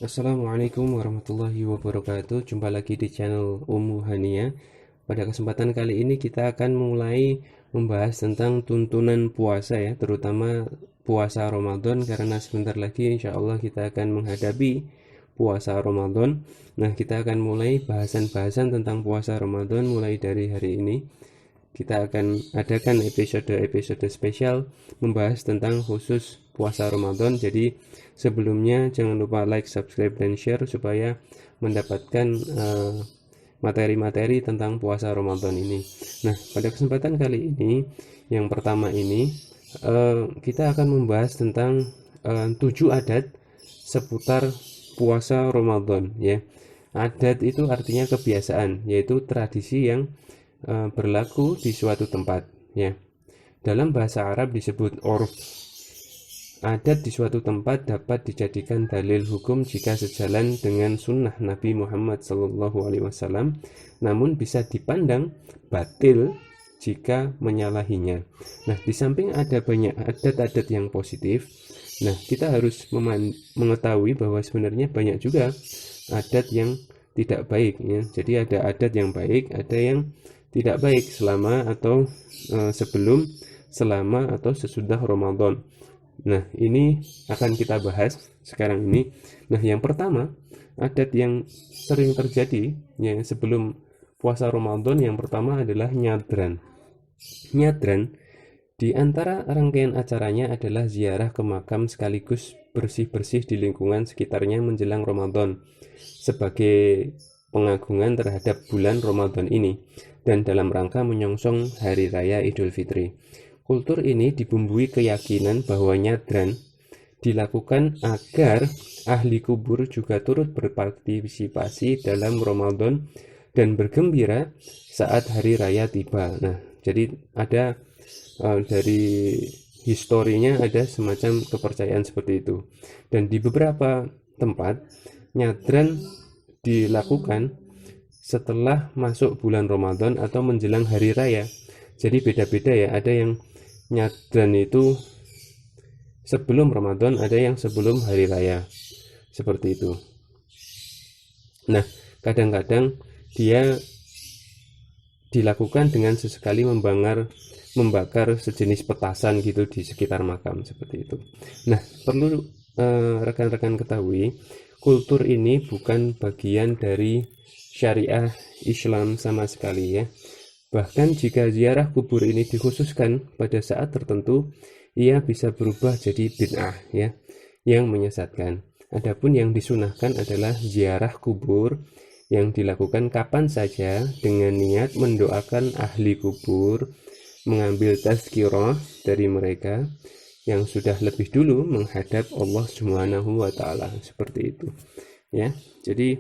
Assalamualaikum warahmatullahi wabarakatuh. Jumpa lagi di channel Ummu Hania. Pada kesempatan kali ini kita akan mulai membahas tentang tuntunan puasa ya, terutama puasa Ramadan, karena sebentar lagi insya Allah kita akan menghadapi puasa Ramadan. Nah, kita akan mulai bahasan-bahasan tentang puasa Ramadan mulai dari hari ini. Kita akan adakan episode-episode spesial membahas tentang khusus puasa Ramadan. Jadi sebelumnya jangan lupa like, subscribe, dan share supaya mendapatkan materi-materi tentang puasa Ramadan ini. Nah, pada kesempatan kali ini, yang pertama ini, kita akan membahas tentang 7 adat seputar puasa Ramadan ya. Adat itu artinya kebiasaan, yaitu tradisi yang berlaku di suatu tempat ya. Dalam bahasa Arab disebut urf. Adat di suatu tempat dapat dijadikan dalil hukum jika sejalan dengan sunnah Nabi Muhammad SAW, namun bisa dipandang batil jika menyalahinya. Nah, di samping ada banyak adat-adat yang positif, nah kita harus mengetahui bahwa sebenarnya banyak juga adat yang tidak baik ya. Jadi ada adat yang baik, ada yang tidak baik selama atau sebelum, selama atau sesudah Ramadan. Nah, ini akan kita bahas sekarang ini. Nah, yang pertama, adat yang sering terjadi ya sebelum puasa Ramadan, yang pertama adalah nyadran. Nyadran di antara rangkaian acaranya adalah ziarah ke makam sekaligus bersih-bersih di lingkungan sekitarnya menjelang Ramadan sebagai pengagungan terhadap bulan Ramadan ini dan dalam rangka menyongsong hari raya Idul Fitri. Kultur ini dibumbui keyakinan bahwa nyadran dilakukan agar ahli kubur juga turut berpartisipasi dalam Ramadan dan bergembira saat hari raya tiba. Nah, jadi ada dari historinya ada semacam kepercayaan seperti itu. Dan di beberapa tempat nyadran dilakukan setelah masuk bulan Ramadan atau menjelang hari raya. Jadi beda-beda ya, ada yang nyadran itu sebelum Ramadan, ada yang sebelum hari raya. Seperti itu. Nah, kadang-kadang dia dilakukan dengan sesekali membakar sejenis petasan gitu di sekitar makam seperti itu. Nah, perlu rekan-rekan ketahui, kultur ini bukan bagian dari syariah Islam sama sekali ya. Bahkan jika ziarah kubur ini dikhususkan pada saat tertentu, ia bisa berubah jadi bid'ah ya, yang menyesatkan. Adapun yang disunahkan adalah ziarah kubur yang dilakukan kapan saja dengan niat mendoakan ahli kubur, mengambil tazkirah dari mereka yang sudah lebih dulu menghadap Allah Subhanahu wa taala, seperti itu. Ya. Jadi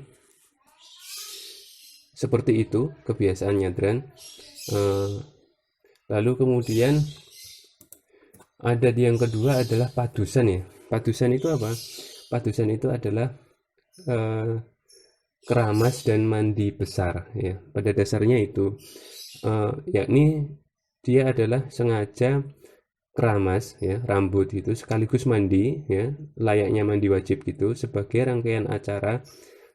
seperti itu kebiasaan nyadran. Lalu kemudian adat yang kedua adalah padusan ya. Padusan itu apa? Padusan itu adalah keramas dan mandi besar ya. Pada dasarnya itu yakni dia adalah sengaja keramas ya, rambut itu sekaligus mandi ya, layaknya mandi wajib gitu sebagai rangkaian acara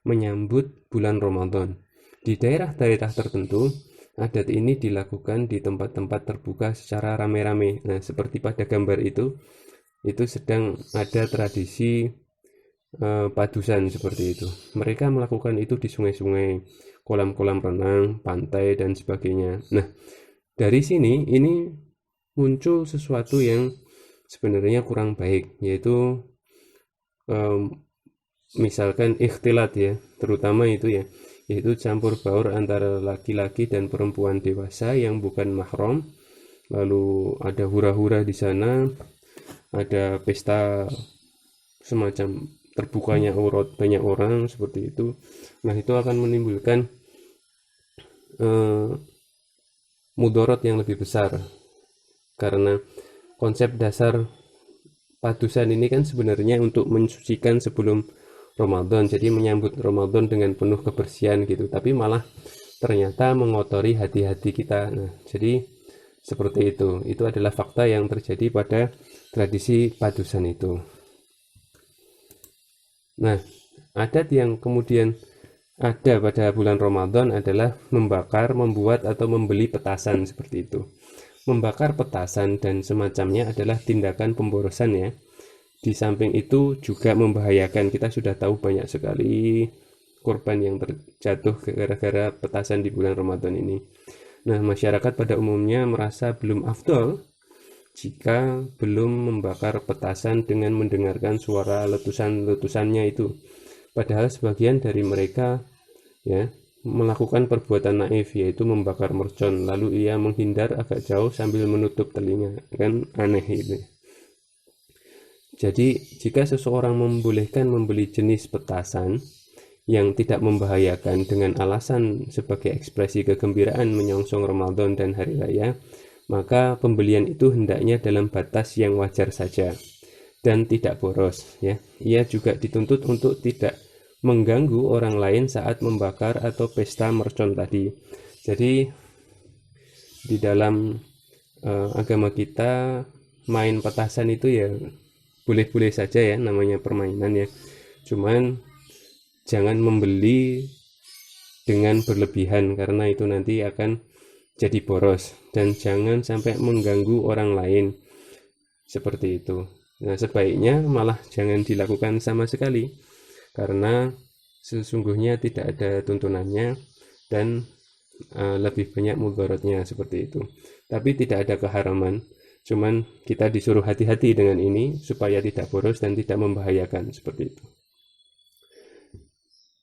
menyambut bulan Ramadan. Di daerah-daerah tertentu adat ini dilakukan di tempat-tempat terbuka secara rame-rame. Nah, seperti pada gambar itu sedang ada tradisi padusan seperti itu. Mereka melakukan itu di sungai-sungai, kolam-kolam renang, pantai, dan sebagainya. Nah, dari sini ini muncul sesuatu yang sebenarnya kurang baik, yaitu misalkan ikhtilat ya, terutama itu ya, yaitu campur baur antara laki-laki dan perempuan dewasa yang bukan mahram. Lalu ada hura-hura di sana, ada pesta semacam terbukanya aurat banyak orang seperti itu. Nah, itu akan menimbulkan mudarat yang lebih besar, karena konsep dasar padusan ini kan sebenarnya untuk mensucikan sebelum Ramadan, jadi menyambut Ramadan dengan penuh kebersihan gitu, tapi malah ternyata mengotori hati-hati kita. Nah, jadi seperti itu adalah fakta yang terjadi pada tradisi padusan itu. Nah, adat yang kemudian ada pada bulan Ramadan adalah membakar, membuat atau membeli petasan seperti itu. Membakar petasan dan semacamnya adalah tindakan pemborosan ya. Di samping itu juga membahayakan. Kita sudah tahu banyak sekali korban yang terjatuh gara-gara petasan di bulan Ramadan ini. Nah, masyarakat pada umumnya merasa belum afdol jika belum membakar petasan dengan mendengarkan suara letusan-letusannya itu. Padahal sebagian dari mereka ya melakukan perbuatan naif, yaitu membakar mercon, lalu ia menghindar agak jauh sambil menutup telinga. Kan aneh itu. Jadi jika seseorang membolehkan membeli jenis petasan yang tidak membahayakan dengan alasan sebagai ekspresi kegembiraan menyongsong Ramadan dan hari raya, maka pembelian itu hendaknya dalam batas yang wajar saja dan tidak boros ya. Ia juga dituntut untuk tidak mengganggu orang lain saat membakar atau pesta mercon tadi. Jadi di dalam agama kita main petasan itu ya boleh-boleh saja ya, namanya permainan ya. Cuman jangan membeli dengan berlebihan karena itu nanti akan jadi boros, dan jangan sampai mengganggu orang lain seperti itu. Nah, sebaiknya malah jangan dilakukan sama sekali karena sesungguhnya tidak ada tuntunannya dan lebih banyak mudaratnya seperti itu. Tapi tidak ada keharaman, cuman kita disuruh hati-hati dengan ini supaya tidak boros dan tidak membahayakan seperti itu.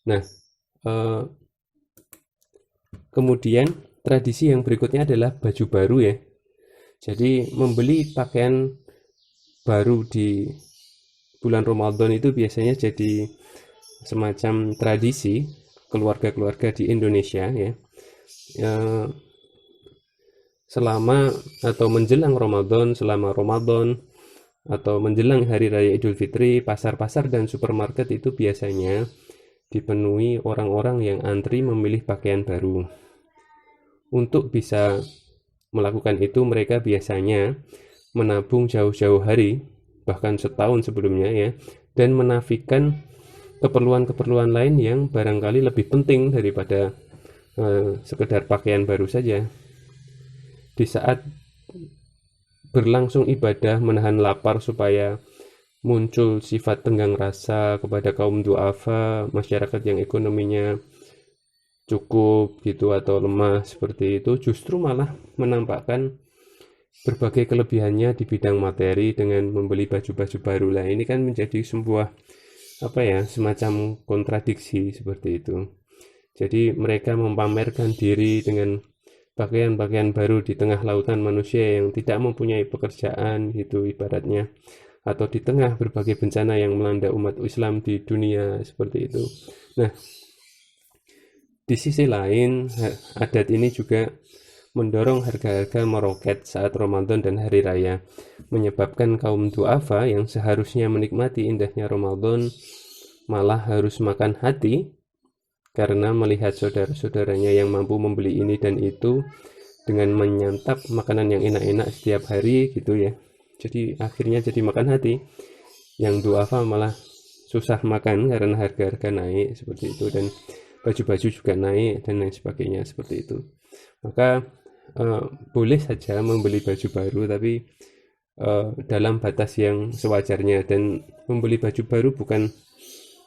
Nah, kemudian tradisi yang berikutnya adalah baju baru ya. Jadi membeli pakaian baru di bulan Ramadan itu biasanya jadi semacam tradisi keluarga-keluarga di Indonesia ya. Selama atau menjelang Ramadan, selama Ramadan atau menjelang hari raya Idul Fitri, pasar-pasar dan supermarket itu biasanya dipenuhi orang-orang yang antri memilih pakaian baru. Untuk bisa melakukan itu, mereka biasanya menabung jauh-jauh hari, bahkan setahun sebelumnya ya, dan menafikan keperluan-keperluan lain yang barangkali lebih penting daripada sekedar pakaian baru saja. Di saat berlangsung ibadah, menahan lapar supaya muncul sifat tenggang rasa kepada kaum duafa, masyarakat yang ekonominya cukup gitu atau lemah seperti itu, justru malah menampakkan berbagai kelebihannya di bidang materi dengan membeli baju-baju baru lah. Ini kan menjadi sebuah semacam kontradiksi seperti itu. Jadi mereka memamerkan diri dengan pakaian-pakaian baru di tengah lautan manusia yang tidak mempunyai pekerjaan gitu ibaratnya, atau di tengah berbagai bencana yang melanda umat Islam di dunia seperti itu. Nah, di sisi lain, adat ini juga mendorong harga-harga meroket saat Ramadan dan hari raya, menyebabkan kaum duafa yang seharusnya menikmati indahnya Ramadan malah harus makan hati karena melihat saudara-saudaranya yang mampu membeli ini dan itu dengan menyantap makanan yang enak-enak setiap hari gitu ya. Jadi akhirnya jadi makan hati. Yang duafa malah susah makan karena harga-harga naik seperti itu, dan baju-baju juga naik dan lain sebagainya seperti itu. Maka boleh saja membeli baju baru, tapi dalam batas yang sewajarnya, dan membeli baju baru bukan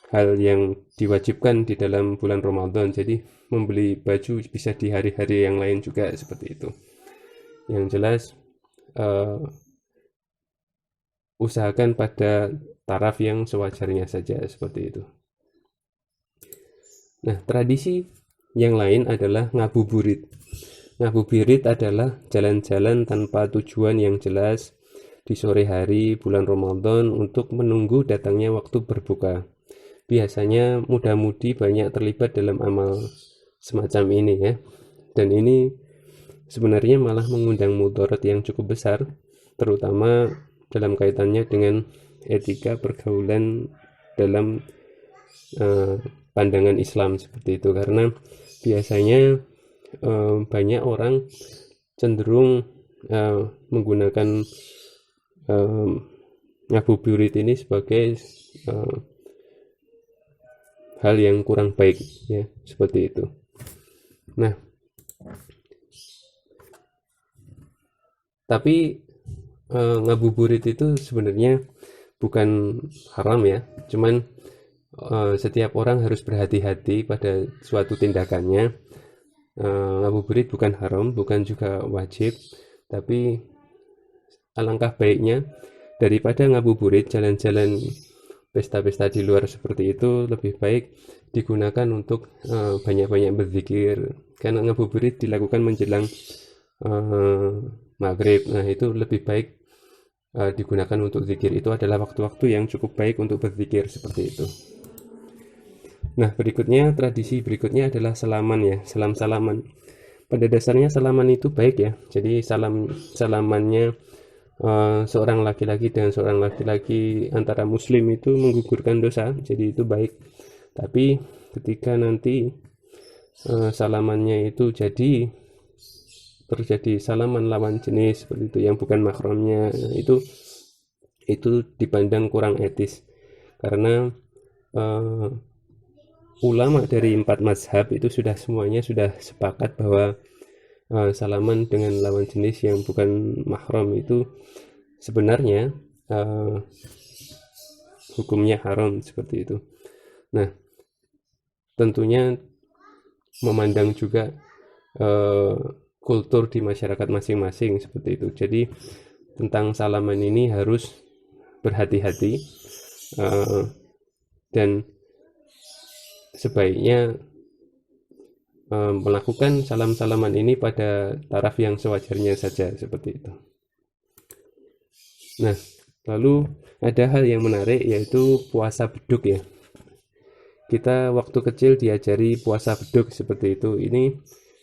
hal yang diwajibkan di dalam bulan Ramadan. Jadi membeli baju bisa di hari-hari yang lain juga seperti itu. Yang jelas usahakan pada taraf yang sewajarnya saja seperti itu. Nah, tradisi yang lain adalah ngabuburit. Ngabuburit adalah jalan-jalan tanpa tujuan yang jelas di sore hari bulan Ramadan untuk menunggu datangnya waktu berbuka. Biasanya muda-mudi banyak terlibat dalam amal semacam ini ya. Dan ini sebenarnya malah mengundang mudarat yang cukup besar, terutama dalam kaitannya dengan etika pergaulan dalam pandangan Islam seperti itu, karena biasanya banyak orang cenderung menggunakan ngabuburit ini sebagai hal yang kurang baik ya, seperti itu. Nah, tapi ngabuburit itu sebenarnya bukan haram ya, cuman setiap orang harus berhati-hati pada suatu tindakannya. Ngabuburit bukan haram, bukan juga wajib, tapi alangkah baiknya daripada ngabuburit, jalan-jalan pesta-pesta di luar seperti itu lebih baik digunakan untuk banyak-banyak berzikir, karena ngabuburit dilakukan menjelang maghrib. Nah, itu lebih baik digunakan untuk zikir. Itu adalah waktu-waktu yang cukup baik untuk berzikir seperti itu. Nah, berikutnya, tradisi berikutnya adalah salaman ya, salam-salaman. Pada dasarnya salaman itu baik ya. Jadi salamannya seorang laki-laki dengan seorang laki-laki antara muslim itu menggugurkan dosa, jadi itu baik. Tapi ketika nanti salamannya itu terjadi salaman lawan jenis seperti itu yang bukan mahramnya, itu dipandang kurang etis, karena ulama dari 4 mazhab itu semuanya sudah sepakat bahwa salaman dengan lawan jenis yang bukan mahram itu sebenarnya hukumnya haram seperti itu. Nah, tentunya memandang juga kultur di masyarakat masing-masing seperti itu. Jadi tentang salaman ini harus berhati-hati dan sebaiknya melakukan salam-salaman ini pada taraf yang sewajarnya saja seperti itu. Nah, lalu ada hal yang menarik yaitu puasa beduk ya. Kita waktu kecil diajari puasa beduk seperti itu. Ini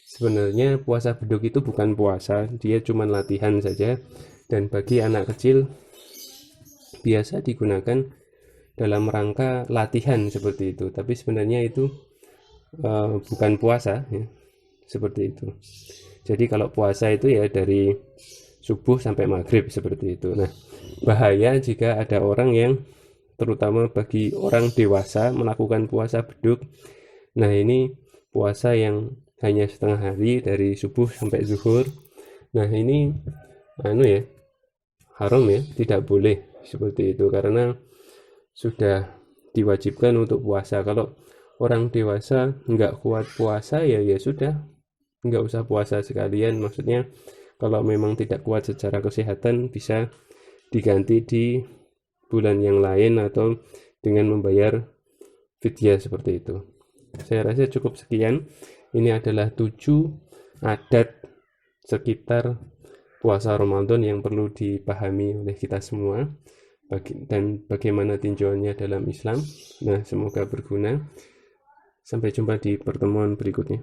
sebenarnya puasa beduk itu bukan puasa, dia cuma latihan saja, dan bagi anak kecil biasa digunakan dalam rangka latihan seperti itu. Tapi sebenarnya itu bukan puasa ya, seperti itu. Jadi kalau puasa itu ya dari subuh sampai maghrib seperti itu. Nah, bahaya jika ada orang yang, terutama bagi orang dewasa, melakukan puasa beduk. Nah, ini puasa yang hanya setengah hari dari subuh sampai zuhur. Nah, ini haram ya, tidak boleh seperti itu, karena sudah diwajibkan untuk puasa. Kalau orang dewasa nggak kuat puasa ya sudah, nggak usah puasa sekalian. Maksudnya kalau memang tidak kuat secara kesehatan bisa diganti di bulan yang lain atau dengan membayar fidyah seperti itu. Saya rasa cukup sekian. Ini adalah 7 adat sekitar puasa Ramadan yang perlu dipahami oleh kita semua, dan bagaimana tinjauannya dalam Islam. Nah, semoga berguna. Sampai jumpa di pertemuan berikutnya.